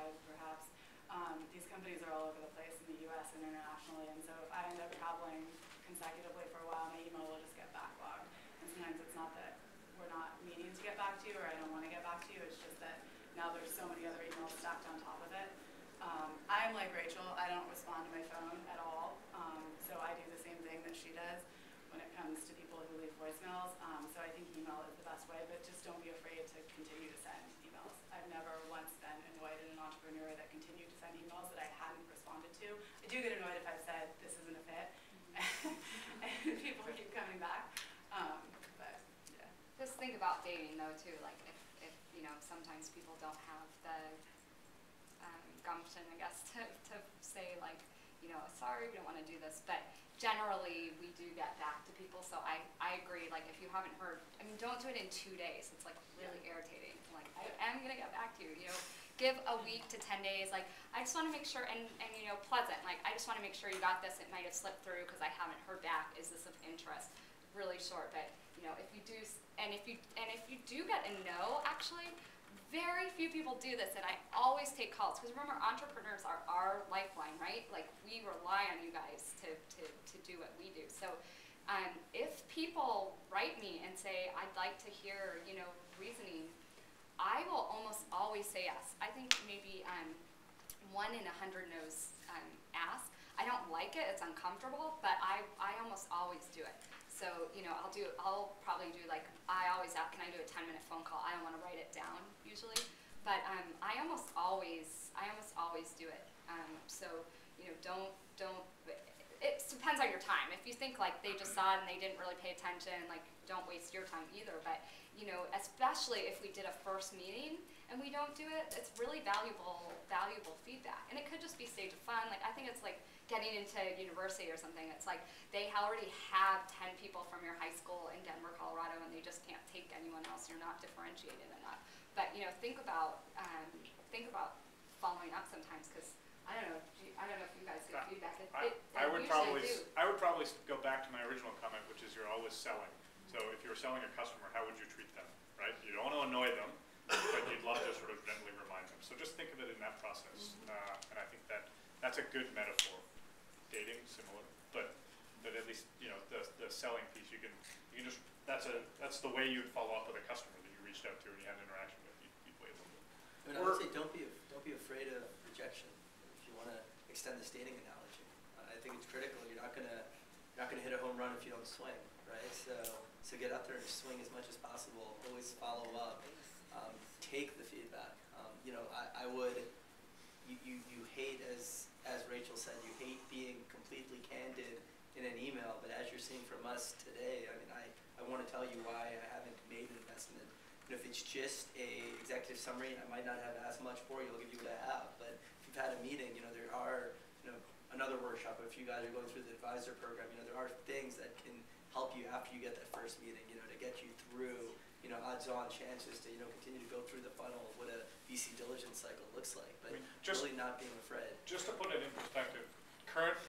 drive, perhaps. These companies are all over the place in the US and internationally, and so if I end up traveling consecutively for a while, my email will just get backlogged. And sometimes it's not that we're not meaning to get back to you or I don't want to get back to you, it's just that now there's so many other emails stacked on top of it. I'm like Rachel, I don't respond to my phone at all, so I do the same thing that she does when it comes to people who leave voicemails. So I think email is the best way, but just don't be afraid to continue to send emails. I've never once been annoyed at an entrepreneur that continued to send emails that I hadn't responded to. I do get annoyed if I've said this isn't a fit, and people keep coming back. But yeah. Just think about dating though too. Like if you know, sometimes people don't have the gumption, I guess, to say like, you know, sorry, we don't want to do this, but generally we do get back to people. So I agree, like if you haven't heard, I mean, don't do it in 2 days. It's like really irritating. Like, I am going to get back to you, you know, give a week to 10 days. Like, I just want to make sure, and you know, pleasant, like, I just want to make sure you got this. It might have slipped through because I haven't heard back. Is this of interest? Really short, but you know, if you do, and if you do get a no, actually, very few people do this, and I always take calls, because remember, entrepreneurs are our lifeline, right? Like, we rely on you guys to do what we do. So if people write me and say, I'd like to hear, you know, reasoning, I will almost always say yes. I think maybe 1 in 100 no's ask. I don't like it, it's uncomfortable, but I almost always do it. So, you know, I'll probably do, like, I always ask, can I do a 10-minute phone call? I don't want to write it down usually, but I almost always do it. So, you know, don't, it depends on your time. If you think like they just saw it and they didn't really pay attention, like, don't waste your time either. But, you know, especially if we did a first meeting and we don't do it, it's really valuable feedback. And it could just be stage of fun. Like, I think it's like getting into university or something. It's like they already have 10 people from your high school in Denver, Colorado, and they just can't take anyone else. You're not differentiated enough. But, you know, think about following up sometimes, because I don't know if you guys get feedback. I would probably go back to my original comment, which is you're always selling. So if you're selling a customer, how would you treat them, right? You don't want to annoy them, but you'd love to sort of gently remind them. So just think of it in that process, and I think that's a good metaphor. Dating, similar, but at least, you know, the selling piece, you can just that's the way you'd follow up with a customer that you reached out to and you had an interaction with. You'd wait a little bit. I mean, I would say don't be afraid of rejection. If you want to extend this dating analogy, I think it's critical. You're not gonna hit a home run if you don't swing, right? So get out there and swing as much as possible. Always follow up. Take the feedback. You know, I would. You hate, as Rachel said, you hate being completely candid in an email, but as you're seeing from us today, I mean, I want to tell you why I haven't made an investment. And if it's just a executive summary, I might not have as much for you. I'll give you what I have. But if you've had a meeting, you know, there are, you know, another workshop. If you guys are going through the advisor program, you know, there are things that can help you after you get that first meeting, you know, to get you through, you know, odds-on chances to, you know, continue to go through the funnel of what a VC diligence cycle looks like. But I mean, really not being afraid. Just to put it in perspective, current